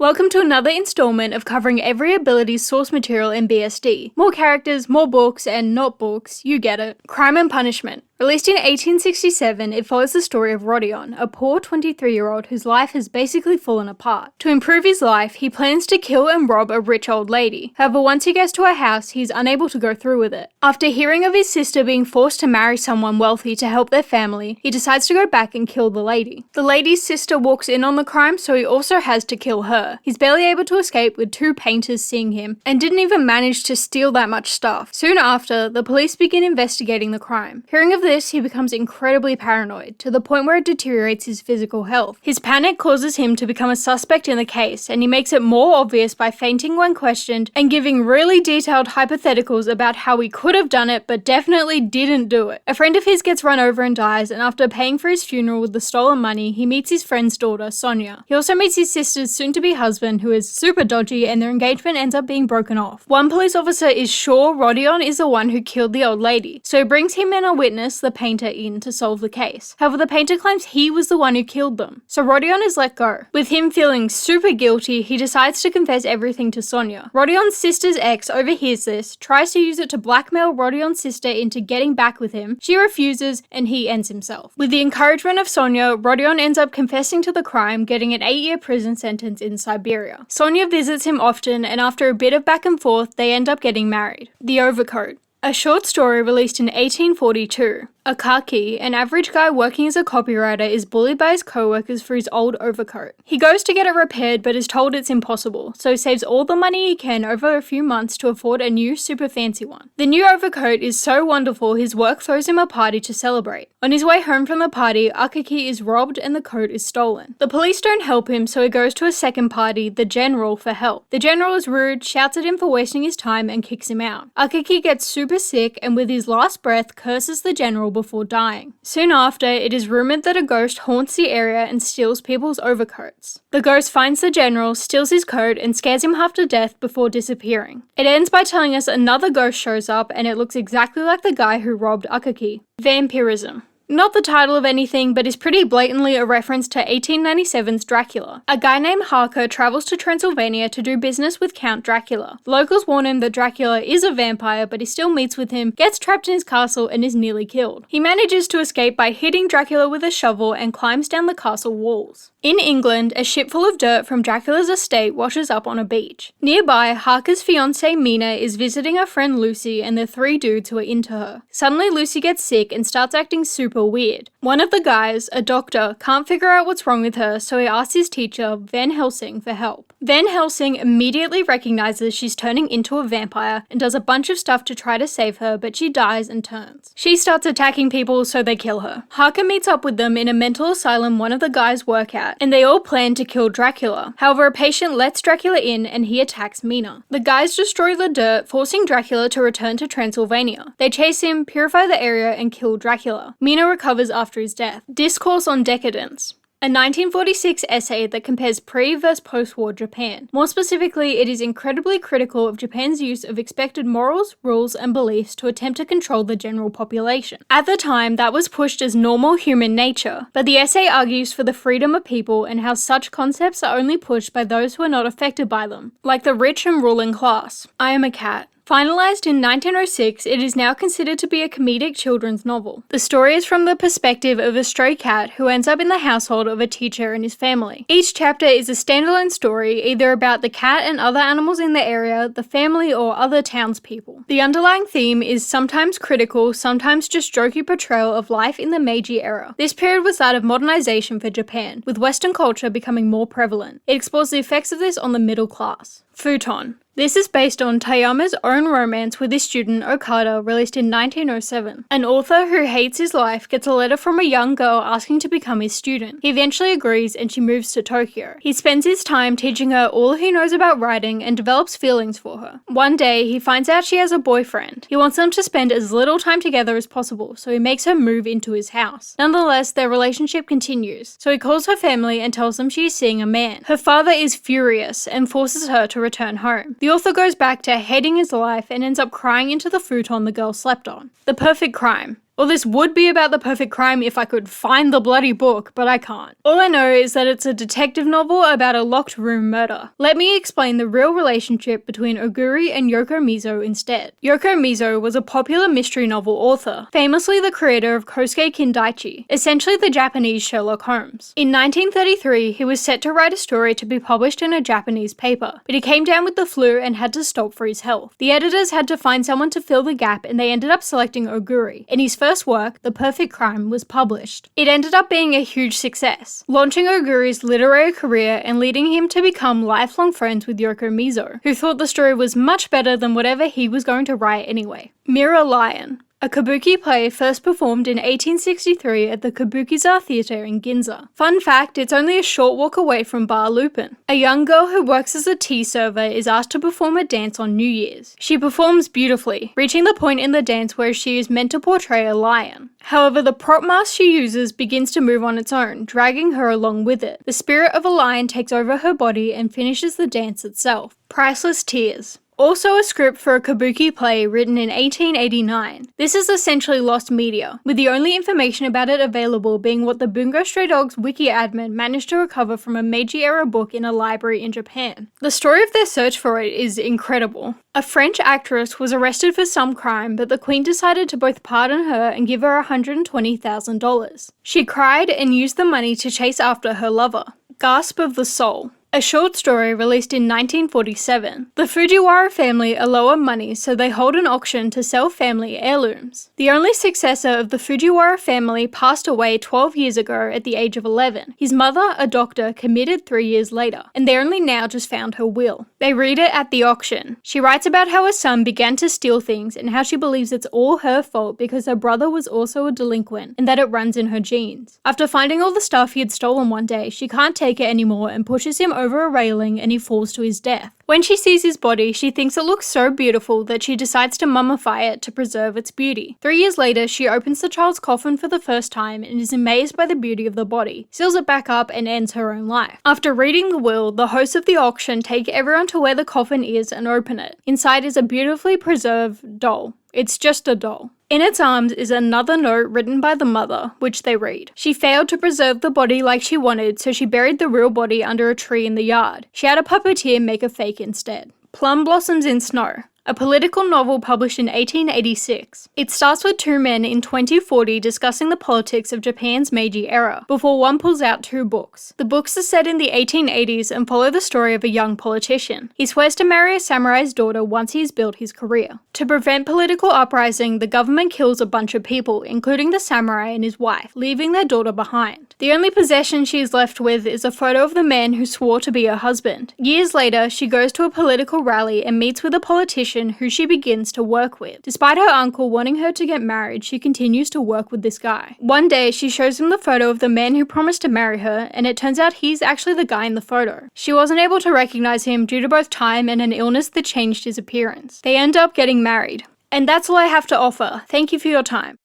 Welcome to another installment of covering every ability's source material in BSD. More characters, more books, and not books, you get it. Crime and Punishment. Released in 1867, it follows the story of Rodion, a poor 23-year-old whose life has basically fallen apart. To improve his life, he plans to kill and rob a rich old lady. However, once he gets to her house, he's unable to go through with it. After hearing of his sister being forced to marry someone wealthy to help their family, he decides to go back and kill the lady. The lady's sister walks in on the crime, so he also has to kill her. He's barely able to escape with two painters seeing him, and didn't even manage to steal that much stuff. Soon after, the police begin investigating the crime. Hearing of this, he becomes incredibly paranoid, to the point where it deteriorates his physical health. His panic causes him to become a suspect in the case, and he makes it more obvious by fainting when questioned and giving really detailed hypotheticals about how he could have done it but definitely didn't do it. A friend of his gets run over and dies, and after paying for his funeral with the stolen money, he meets his friend's daughter, Sonia. He also meets his sister's soon-to-be husband, who is super dodgy, and their engagement ends up being broken off. One police officer is sure Rodion is the one who killed the old lady, so he brings him and a witness, the painter, in to solve the case. However, the painter claims he was the one who killed them, so Rodion is let go. With him feeling super guilty, he decides to confess everything to Sonia. Rodion's sister's ex overhears this, tries to use it to blackmail Rodion's sister into getting back with him. She refuses, and he ends himself. With the encouragement of Sonia, Rodion ends up confessing to the crime, getting an 8-year prison sentence in Siberia. Sonia visits him often, and after a bit of back and forth, they end up getting married. The Overcoat. A short story released in 1842. Akaki, an average guy working as a copywriter, is bullied by his co-workers for his old overcoat. He goes to get it repaired but is told it's impossible, so saves all the money he can over a few months to afford a new super fancy one. The new overcoat is so wonderful his work throws him a party to celebrate. On his way home from the party, Akaki is robbed and the coat is stolen. The police don't help him, so he goes to a second party, the general, for help. The general is rude, shouts at him for wasting his time and kicks him out. Akaki gets super sick and with his last breath curses the general before dying. Soon after, it is rumored that a ghost haunts the area and steals people's overcoats. The ghost finds the general, steals his coat, and scares him half to death before disappearing. It ends by telling us another ghost shows up and it looks exactly like the guy who robbed Akaki. Vampirism. Not the title of anything, but is pretty blatantly a reference to 1897's Dracula. A guy named Harker travels to Transylvania to do business with Count Dracula. Locals warn him that Dracula is a vampire, but he still meets with him, gets trapped in his castle, and is nearly killed. He manages to escape by hitting Dracula with a shovel and climbs down the castle walls. In England, a ship full of dirt from Dracula's estate washes up on a beach. Nearby, Harker's fiancée Mina is visiting her friend Lucy and the three dudes who are into her. Suddenly, Lucy gets sick and starts acting super weird. One of the guys, a doctor, can't figure out what's wrong with her, so he asks his teacher, Van Helsing, for help. Van Helsing immediately recognizes she's turning into a vampire and does a bunch of stuff to try to save her, but she dies and turns. She starts attacking people, so they kill her. Harker meets up with them in a mental asylum one of the guys work at, and they all plan to kill Dracula. However, a patient lets Dracula in and he attacks Mina. The guys destroy the dirt, forcing Dracula to return to Transylvania. They chase him, purify the area, and kill Dracula. Mina recovers after his death. Discourse on Decadence. A 1946 essay that compares pre- versus post-war Japan. More specifically, it is incredibly critical of Japan's use of expected morals, rules, and beliefs to attempt to control the general population. At the time, that was pushed as normal human nature, but the essay argues for the freedom of people and how such concepts are only pushed by those who are not affected by them, like the rich and ruling class. I Am a Cat. Finalized in 1906, it is now considered to be a comedic children's novel. The story is from the perspective of a stray cat who ends up in the household of a teacher and his family. Each chapter is a standalone story, either about the cat and other animals in the area, the family, or other townspeople. The underlying theme is sometimes critical, sometimes just jokey portrayal of life in the Meiji era. This period was that of modernization for Japan, with Western culture becoming more prevalent. It explores the effects of this on the middle class. Futon. This is based on Tayama's own romance with his student Okura, released in 1907. An author who hates his life gets a letter from a young girl asking to become his student. He eventually agrees and she moves to Tokyo. He spends his time teaching her all he knows about writing and develops feelings for her. One day, he finds out she has a boyfriend. He wants them to spend as little time together as possible, so he makes her move into his house. Nonetheless, their relationship continues, so he calls her family and tells them she is seeing a man. Her father is furious and forces her to return home. The author goes back to hating his life and ends up crying into the futon the girl slept on. The Perfect Crime. Or this would be about the perfect crime if I could find the bloody book, but I can't. All I know is that it's a detective novel about a locked room murder. Let me explain the real relationship between Oguri and Yoko Mizo instead. Yoko Mizo was a popular mystery novel author, famously the creator of Kosuke Kindaichi, essentially the Japanese Sherlock Holmes. In 1933, he was set to write a story to be published in a Japanese paper, but he came down with the flu and had to stop for his health. The editors had to find someone to fill the gap, and they ended up selecting Oguri. In his first work, The Perfect Crime, was published. It ended up being a huge success, launching Oguri's literary career and leading him to become lifelong friends with Yoko Mizo, who thought the story was much better than whatever he was going to write anyway. Mirror Lion, a kabuki play first performed in 1863 at the Kabukiza Theatre in Ginza. Fun fact, it's only a short walk away from Bar Lupin. A young girl who works as a tea server is asked to perform a dance on New Year's. She performs beautifully, reaching the point in the dance where she is meant to portray a lion. However, the prop mask she uses begins to move on its own, dragging her along with it. The spirit of a lion takes over her body and finishes the dance itself. Priceless Tears. Also a script for a kabuki play written in 1889. This is essentially lost media, with the only information about it available being what the Bungou Stray Dogs wiki admin managed to recover from a Meiji-era book in a library in Japan. The story of their search for it is incredible. A French actress was arrested for some crime, but the Queen decided to both pardon her and give her $120,000. She cried and used the money to chase after her lover. Gasp of the Soul. A short story released in 1947. The Fujiwara family are low on money, so they hold an auction to sell family heirlooms. The only successor of the Fujiwara family passed away 12 years ago at the age of 11. His mother, a doctor, committed 3 years later, and they only now just found her will. They read it at the auction. She writes about how her son began to steal things and how she believes it's all her fault because her brother was also a delinquent and that it runs in her genes. After finding all the stuff he had stolen one day, she can't take it anymore and pushes him over a railing and he falls to his death. When she sees his body, she thinks it looks so beautiful that she decides to mummify it to preserve its beauty. 3 years later, she opens the child's coffin for the first time and is amazed by the beauty of the body, seals it back up and ends her own life. After reading the will, the hosts of the auction take everyone to where the coffin is and open it. Inside is a beautifully preserved doll. It's just a doll. In its arms is another note written by the mother, which they read. She failed to preserve the body like she wanted, so she buried the real body under a tree in the yard. She had a puppeteer make a fake instead. Plum Blossoms in Snow. A political novel published in 1886. It starts with two men in 2040 discussing the politics of Japan's Meiji era, before one pulls out two books. The books are set in the 1880s and follow the story of a young politician. He swears to marry a samurai's daughter once he has built his career. To prevent political uprising, the government kills a bunch of people, including the samurai and his wife, leaving their daughter behind. The only possession she is left with is a photo of the man who swore to be her husband. Years later, she goes to a political rally and meets with a politician who she begins to work with. Despite her uncle wanting her to get married, she continues to work with this guy. One day, she shows him the photo of the man who promised to marry her, and it turns out he's actually the guy in the photo. She wasn't able to recognize him due to both time and an illness that changed his appearance. They end up getting married. And that's all I have to offer. Thank you for your time.